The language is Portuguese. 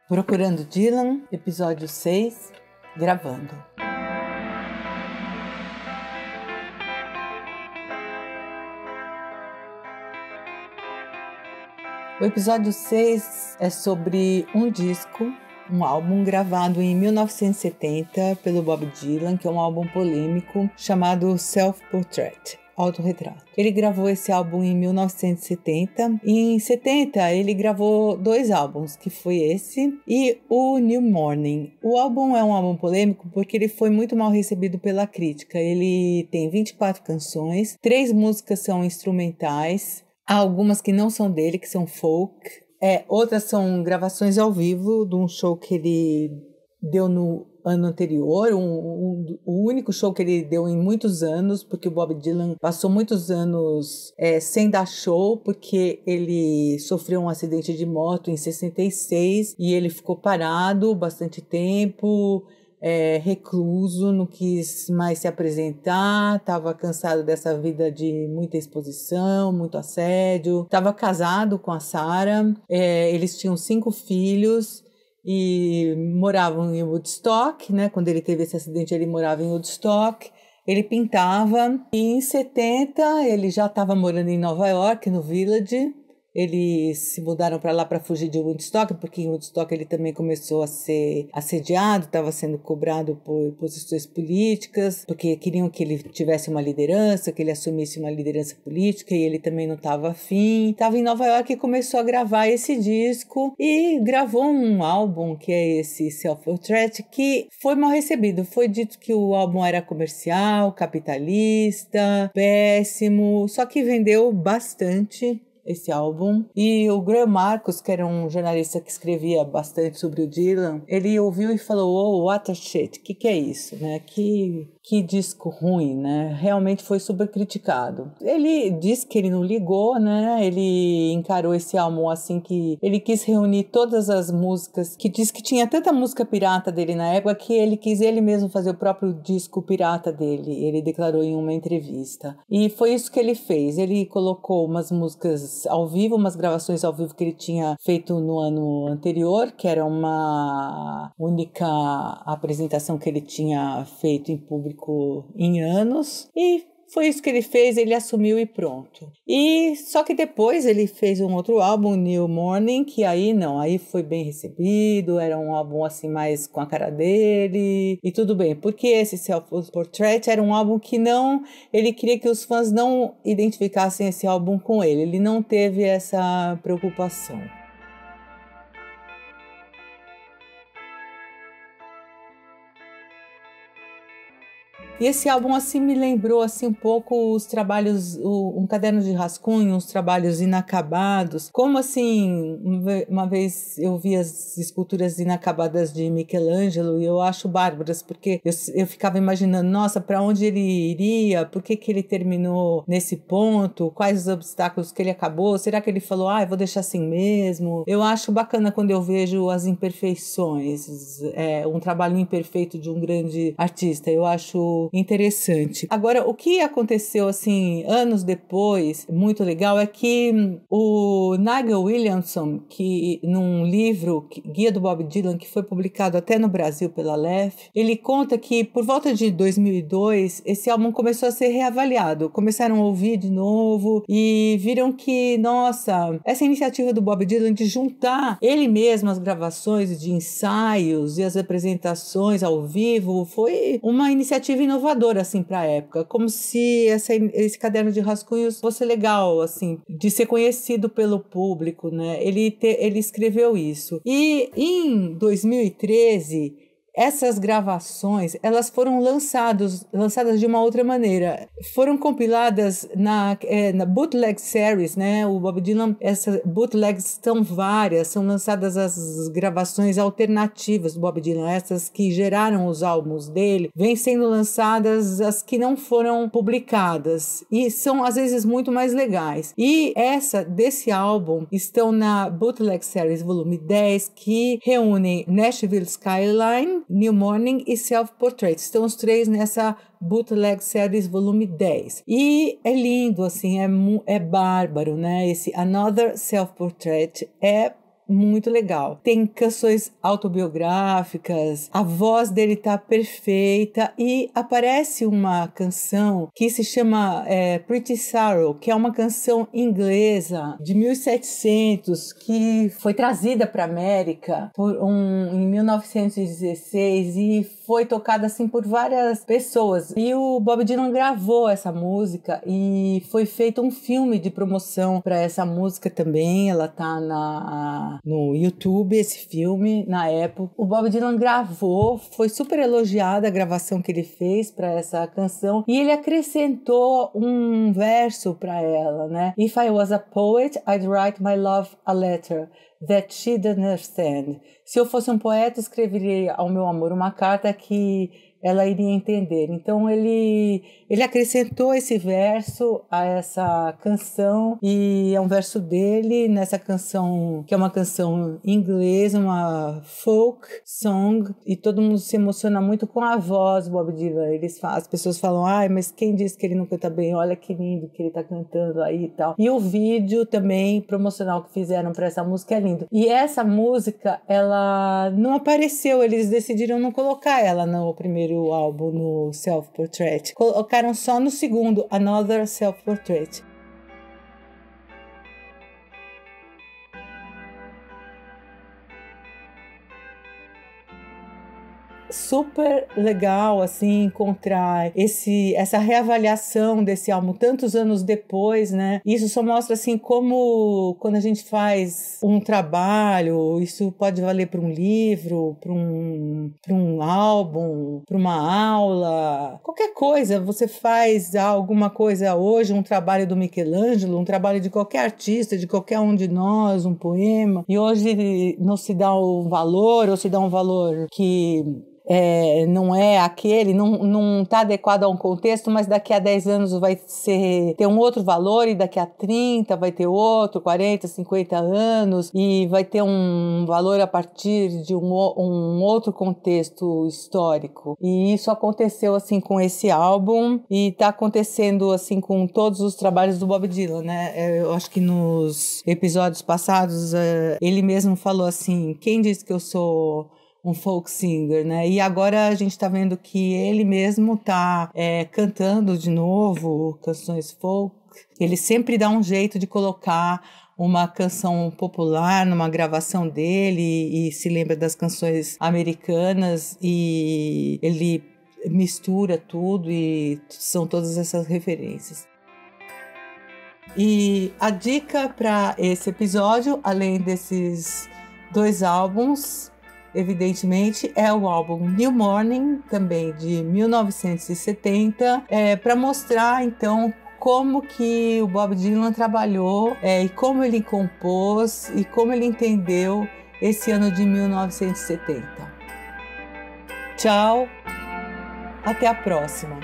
Procurando Dylan, episódio 6, gravando. O episódio 6 é sobre um disco, um álbum gravado em 1970 pelo Bob Dylan, que é um álbum polêmico chamado Self-Portrait. Autorretrato. Ele gravou esse álbum em 1970. Em 70 ele gravou 2 álbuns, que foi esse e o New Morning. O álbum é um álbum polêmico porque ele foi muito mal recebido pela crítica. Ele tem 24 canções, 3 músicas são instrumentais, há algumas que não são dele, que são folk. Outras são gravações ao vivo de um show que ele deu no ano anterior, o único show que ele deu em muitos anos, porque o Bob Dylan passou muitos anos sem dar show, porque ele sofreu um acidente de moto em 66 e ele ficou parado bastante tempo, recluso, não quis mais se apresentar, estava cansado dessa vida de muita exposição, muito assédio, estava casado com a Sarah, eles tinham 5 filhos, e moravam em Woodstock, né? Quando ele teve esse acidente, ele morava em Woodstock, ele pintava, e em 70 ele já estava morando em Nova York, no Village. Eles se mudaram para lá para fugir de Woodstock, porque em Woodstock ele também começou a ser assediado, estava sendo cobrado por posições políticas, porque queriam que ele tivesse uma liderança, que ele assumisse uma liderança política, e ele também não estava afim. Estava em Nova York e começou a gravar esse disco, e gravou um álbum, que é esse Self-Portrait, que foi mal recebido. Foi dito que o álbum era comercial, capitalista, péssimo, só que vendeu bastante esse álbum. E o Graham Marcus, que era um jornalista que escrevia bastante sobre o Dylan, ele ouviu e falou: "Oh, what a shit, que é isso, né? Que disco ruim, né? Realmente foi super criticado." Ele disse que ele não ligou, né? Ele encarou esse álbum assim, que ele quis reunir todas as músicas, que diz que tinha tanta música pirata dele na época que ele quis ele mesmo fazer o próprio disco pirata dele. Ele declarou em uma entrevista. E foi isso que ele fez. Ele colocou umas músicas ao vivo, umas gravações ao vivo que ele tinha feito no ano anterior, que era uma única apresentação que ele tinha feito em público em anos, e foi isso que ele fez, ele assumiu e pronto. E só que depois ele fez um outro álbum, New Morning, que aí foi bem recebido, era um álbum assim mais com a cara dele, e tudo bem, porque esse Self-Portrait era um álbum que ele queria que os fãs não identificassem esse álbum com ele não teve essa preocupação. E esse álbum assim me lembrou assim um pouco os trabalhos, um caderno de rascunho, uns trabalhos inacabados. Como assim, uma vez eu vi as esculturas inacabadas de Michelangelo e eu acho bárbaras, porque eu ficava imaginando, nossa, para onde ele iria? Por que ele terminou nesse ponto? Quais os obstáculos que ele acabou? Será que ele falou, eu vou deixar assim mesmo? Eu acho bacana quando eu vejo as imperfeições, um trabalho imperfeito de um grande artista. Eu acho interessante. Agora, o que aconteceu assim anos depois, muito legal, é que o Nigel Williamson, que num livro Guia do Bob Dylan, que foi publicado até no Brasil pela Lef, ele conta que por volta de 2002 esse álbum começou a ser reavaliado, começaram a ouvir de novo e viram que, nossa, essa iniciativa do Bob Dylan de juntar ele mesmo as gravações de ensaios e as apresentações ao vivo foi uma iniciativa inovadora assim para a época, como se esse caderno de rascunhos fosse legal assim de ser conhecido pelo público, né? Ele escreveu isso. E em 2013 essas gravações, elas foram lançadas de uma outra maneira. Foram compiladas na Bootleg Series, né? O Bob Dylan, essas bootlegs são várias, são lançadas as gravações alternativas do Bob Dylan, essas que geraram os álbuns dele, vêm sendo lançadas as que não foram publicadas, e são às vezes muito mais legais. E desse álbum estão na Bootleg Series volume 10, que reúnem Nashville Skyline, New Morning e Self-Portrait. Estão os 3 nessa Bootleg Series volume 10. E é lindo, assim, é bárbaro, né? Esse Another Self-Portrait é muito legal. Tem canções autobiográficas, a voz dele tá perfeita e aparece uma canção que se chama Pretty Sorrow, que é uma canção inglesa de 1700 que foi trazida para América em 1916 e foi tocada assim por várias pessoas. E o Bob Dylan gravou essa música e foi feito um filme de promoção para essa música também. Ela tá no YouTube, esse filme, na época. O Bob Dylan gravou, foi super elogiada a gravação que ele fez para essa canção e ele acrescentou um verso para ela, né? If I was a poet, I'd write my love a letter that she'd understand. Se eu fosse um poeta, escreveria ao meu amor uma carta que ela iria entender. Então ele acrescentou esse verso a essa canção e é um verso dele nessa canção, que é uma canção inglesa, uma folk song, e todo mundo se emociona muito com a voz do Bob Dylan. As pessoas falam, mas quem disse que ele não canta bem? Olha que lindo que ele tá cantando aí e tal. E o vídeo também promocional que fizeram para essa música é lindo. E essa música, ela não apareceu, eles decidiram não colocar ela no primeiro álbum, no Self Portrait. Colocaram só no segundo, Another Self Portrait. Super legal, assim, encontrar essa reavaliação desse álbum tantos anos depois, né? Isso só mostra, assim, como quando a gente faz um trabalho, isso pode valer para um livro, para um álbum, para uma aula, qualquer coisa. Você faz alguma coisa hoje, um trabalho do Michelangelo, um trabalho de qualquer artista, de qualquer um de nós, um poema, e hoje não se dá um valor, ou se dá um valor que não é aquele, não está adequado a um contexto, mas daqui a 10 anos vai ter um outro valor, e daqui a 30 vai ter outro, 40, 50 anos, e vai ter um valor a partir de um outro contexto histórico. E isso aconteceu assim com esse álbum, e está acontecendo assim com todos os trabalhos do Bob Dylan, né? Eu acho que nos episódios passados ele mesmo falou assim, quem disse que eu sou um folk singer, né? E agora a gente tá vendo que ele mesmo tá cantando de novo canções folk. Ele sempre dá um jeito de colocar uma canção popular numa gravação dele e se lembra das canções americanas e ele mistura tudo e são todas essas referências. E a dica para esse episódio, além desses 2 álbuns, evidentemente, é o álbum New Morning, também de 1970, para mostrar, então, como que o Bob Dylan trabalhou e como ele compôs e como ele entendeu esse ano de 1970. Tchau, até a próxima!